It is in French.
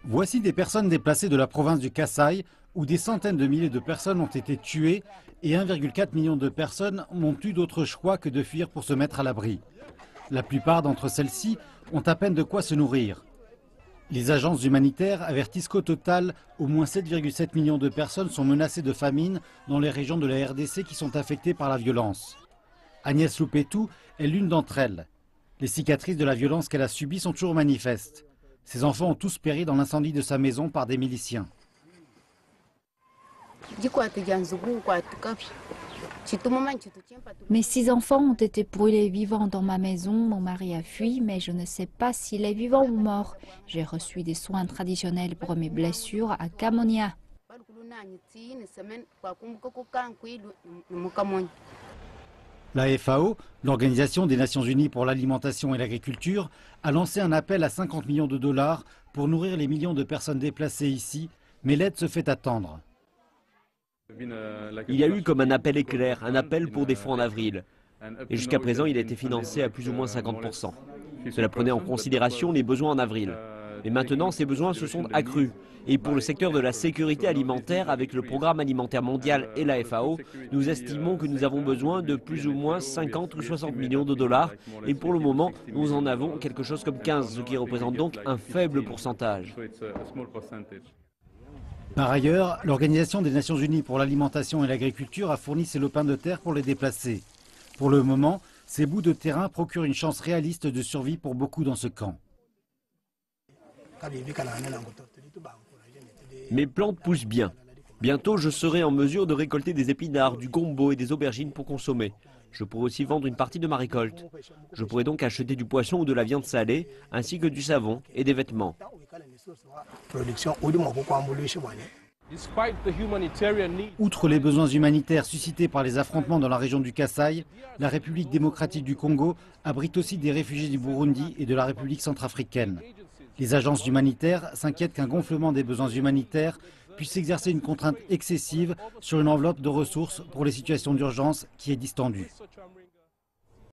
Voici des personnes déplacées de la province du Kasaï, où des centaines de milliers de personnes ont été tuées et 1,4 million de personnes n'ont eu d'autre choix que de fuir pour se mettre à l'abri. La plupart d'entre celles-ci ont à peine de quoi se nourrir. Les agences humanitaires avertissent qu'au total, au moins 7,7 millions de personnes sont menacées de famine dans les régions de la RDC qui sont affectées par la violence. Agnès Loupetou est l'une d'entre elles. Les cicatrices de la violence qu'elle a subie sont toujours manifestes. Ses enfants ont tous péri dans l'incendie de sa maison par des miliciens. Mes 6 enfants ont été brûlés vivants dans ma maison. Mon mari a fui, mais je ne sais pas s'il est vivant ou mort. J'ai reçu des soins traditionnels pour mes blessures à Kamonia. La FAO, l'Organisation des Nations Unies pour l'alimentation et l'agriculture, a lancé un appel à 50 millions de dollars pour nourrir les millions de personnes déplacées ici, mais l'aide se fait attendre. Il y a eu comme un appel éclair, un appel pour des fonds en avril. Et jusqu'à présent, il a été financé à plus ou moins 50%. Cela prenait en considération les besoins en avril. Mais maintenant, ces besoins se sont accrus. Et pour le secteur de la sécurité alimentaire, avec le Programme alimentaire mondial et la FAO, nous estimons que nous avons besoin de plus ou moins 50 ou 60 millions de dollars. Et pour le moment, nous en avons quelque chose comme 15, ce qui représente donc un faible pourcentage. Par ailleurs, l'Organisation des Nations Unies pour l'alimentation et l'agriculture a fourni ses lopins de terre pour les déplacés. Pour le moment, ces bouts de terrain procurent une chance réaliste de survie pour beaucoup dans ce camp. Mes plantes poussent bien. Bientôt, je serai en mesure de récolter des épinards, du gombo et des aubergines pour consommer. Je pourrai aussi vendre une partie de ma récolte. Je pourrai donc acheter du poisson ou de la viande salée, ainsi que du savon et des vêtements. Outre les besoins humanitaires suscités par les affrontements dans la région du Kasaï, la République démocratique du Congo abrite aussi des réfugiés du Burundi et de la République centrafricaine. Les agences humanitaires s'inquiètent qu'un gonflement des besoins humanitaires puisse exercer une contrainte excessive sur une enveloppe de ressources pour les situations d'urgence qui est distendue.